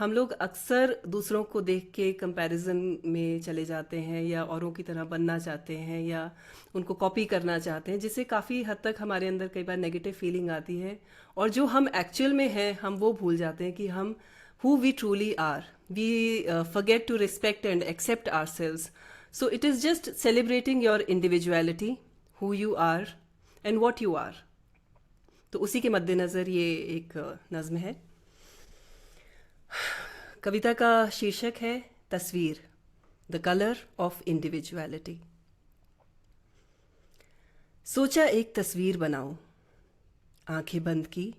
हम लोग अक्सर दूसरों को देख के कंपैरिजन में चले जाते हैं या औरों की तरह बनना चाहते हैं या उनको कॉपी करना चाहते हैं, जिससे काफ़ी हद तक हमारे अंदर कई बार नेगेटिव फीलिंग आती है और जो हम एक्चुअल में हैं हम वो भूल जाते हैं कि हम who we truly are. We forget to respect and accept ourselves. So it is just celebrating your individuality, who you are and what you are. तो उसी के मद्देनज़र ये एक नज़्म है। कविता का शीर्षक है तस्वीर, द कलर ऑफ इंडिविजुअलिटी। सोचा एक तस्वीर बनाऊं, आंखें बंद की,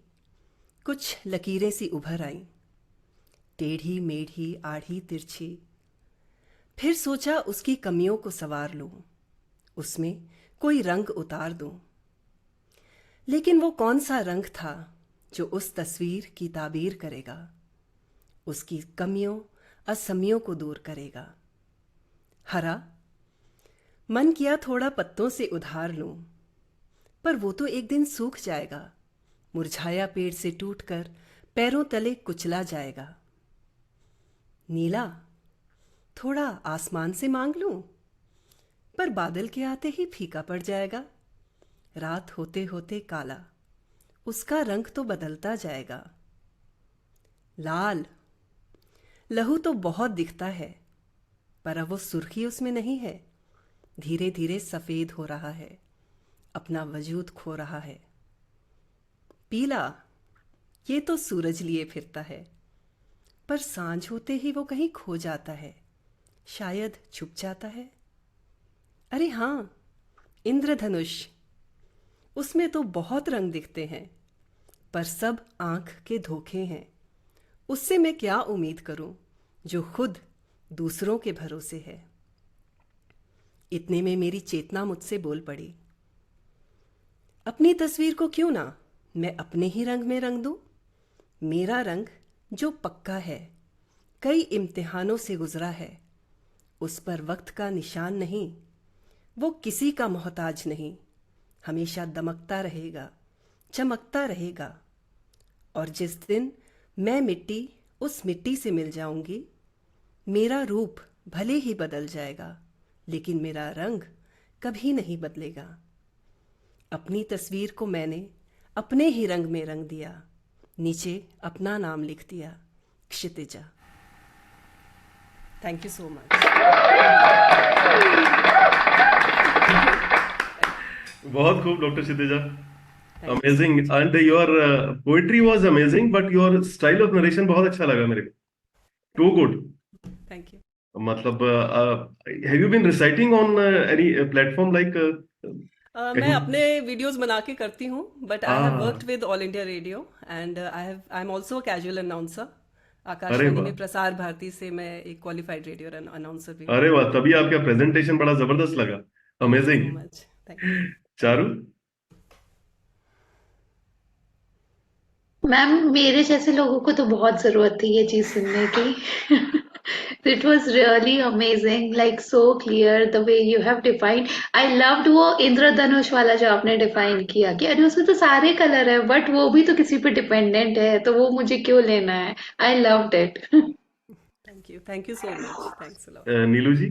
कुछ लकीरें सी उभर आईं, टेढ़ी मेढ़ी आड़ी तिरछी। फिर सोचा उसकी कमियों को संवार लूं, उसमें कोई रंग उतार दूं। लेकिन वो कौन सा रंग था जो उस तस्वीर की ताबीर करेगा, उसकी कमियों असमियों को दूर करेगा। हरा मन किया थोड़ा पत्तों से उधार लूं, पर वो तो एक दिन सूख जाएगा, मुरझाया पेड़ से टूटकर पैरों तले कुचला जाएगा। नीला थोड़ा आसमान से मांग लूं, पर बादल के आते ही फीका पड़ जाएगा। रात होते होते काला, उसका रंग तो बदलता जाएगा। लाल लहू तो बहुत दिखता है, पर अब वो सुर्खी उसमें नहीं है, धीरे धीरे सफ़ेद हो रहा है, अपना वजूद खो रहा है। पीला ये तो सूरज लिए फिरता है, पर सांझ होते ही वो कहीं खो जाता है, शायद छुप जाता है। अरे हाँ, इंद्रधनुष, उसमें तो बहुत रंग दिखते हैं, पर सब आंख के धोखे हैं। उससे मैं क्या उम्मीद करूं जो खुद दूसरों के भरोसे है। इतने में मेरी चेतना मुझसे बोल पड़ी, अपनी तस्वीर को क्यों ना मैं अपने ही रंग में रंग दूं। मेरा रंग जो पक्का है, कई इम्तिहानों से गुजरा है, उस पर वक्त का निशान नहीं, वो किसी का मोहताज नहीं, हमेशा दमकता रहेगा, चमकता रहेगा। और जिस दिन मैं मिट्टी उस मिट्टी से मिल जाऊंगी, मेरा रूप भले ही बदल जाएगा, लेकिन मेरा रंग कभी नहीं बदलेगा। अपनी तस्वीर को मैंने अपने ही रंग में रंग दिया, नीचे अपना नाम लिख दिया, Kshitija. Thank you so much. बहुत खूब doctor Kshitija, amazing. And your poetry was amazing, but your style of narration बहुत अच्छा लगा मेरे को, टू गुड। Thank you. मतलब have you been reciting on any platform like मैं कहीं? अपने वीडियोस बना के करती हूँ, but I have a worked with All India Radio and I am also casual announcer. अरे आकाशवाणी वाह, में प्रसार भारती से मैं एक क्वालिफाइड रेडियो अनाउंसर भी हूँ। अरे वाह, तभी आपका प्रेजेंटेशन बड़ा जबरदस्त लगा। Thank you so amazing. Much. Thank you. Charu? Ma'am, मेरे जैसे लोगों को तो बहुत जरूरत थी ये चीज सुनने की। It was really amazing, like so clear the way you have defined. I loved वो इंद्रधनुष वाला जो आपने डिफाइन किया कि अरे उसमें तो सारे कलर है, बट वो भी तो किसी पे डिपेंडेंट है, तो वो मुझे क्यों लेना है। I loved it. Thank you so much. Thanks a lot. Neelu ji?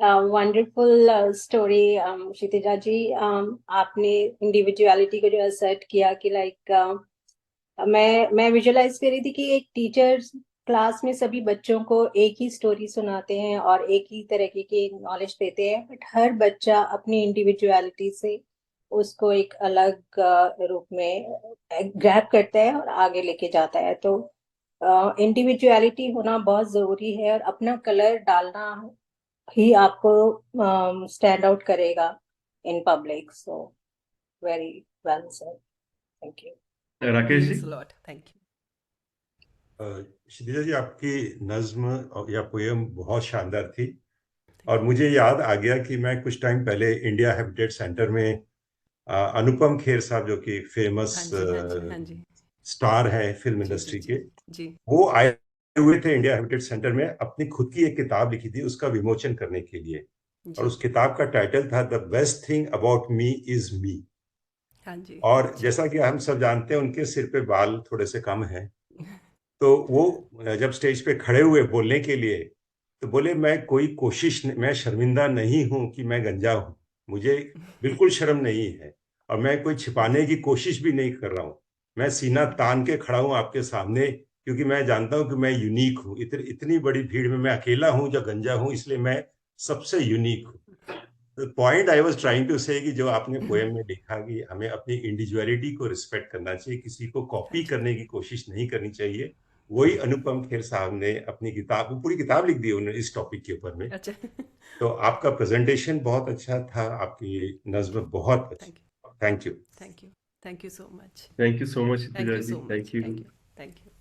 Wonderful story Kshitija ji. आपने इंडिविजुअलिटी को जो असर्ट किया कि लाइक मैं विजुअलाइज कर रही थी कि एक टीचर क्लास में सभी बच्चों को एक ही स्टोरी सुनाते हैं और एक ही तरीके की नॉलेज देते हैं, बट हर बच्चा अपनी इंडिविजुअलिटी से उसको एक अलग रूप में ग्रैब करता है और आगे लेके जाता है। तो इंडिविजुअलिटी होना बहुत जरूरी है और अपना कलर डालना ही आपको स्टैंड आउट करेगा in public. So very well said, thank you. Rakesh ji? Means a lot. Thank you. Kshitija ji, आपकी नज्म या पोयम बहुत शानदार थी। और मुझे याद आ गया कि मैं कुछ टाइम पहले इंडिया हैबिटेट सेंटर में अनुपम खेर साहब, जो कि फेमस हाँ जी, हाँ जी, हाँ जी। स्टार है फिल्म जी जी इंडस्ट्री जी। के, जी वो आए हुए थे इंडिया हैबिटेट सेंटर में। अपनी खुद की एक किताब लिखी थी उसका विमोचन करने के लिए, और जी। उस किताब का टाइटल था the best thing about me is me. हाँ जी, हाँ और जी। जैसा कि हम सब जानते हैं, उनके सिर पे बाल थोड़े से कम हैं, तो वो जब स्टेज पे खड़े हुए बोलने के लिए, तो बोले मैं शर्मिंदा नहीं हूं कि मैं गंजा हूं, मुझे बिल्कुल शर्म नहीं है, और मैं कोई छिपाने की कोशिश भी नहीं कर रहा हूं। मैं सीना तान के खड़ा हूं आपके सामने, क्योंकि मैं जानता हूं कि मैं यूनिक हूं। इतनी बड़ी भीड़ में मैं अकेला हूं जो गंजा हूं, इसलिए मैं सबसे यूनिक हूं। The point I was trying to say कि जो आपने पोएम में लिखा कि हमें अपनी इंडिविजुअलिटी को रिस्पेक्ट करना चाहिए, किसी को कॉपी करने की कोशिश नहीं करनी चाहिए, वही अनुपम खेर साहब ने अपनी किताब, पूरी किताब लिख दी उन्होंने इस टॉपिक के ऊपर में। अच्छा। तो आपका प्रेजेंटेशन बहुत अच्छा था, आपकी नज्म बहुत अच्छी। Thank you thank you. Thank you thank you so much thank you so much thank Kshitija you ji, so much thank you. Thank you thank you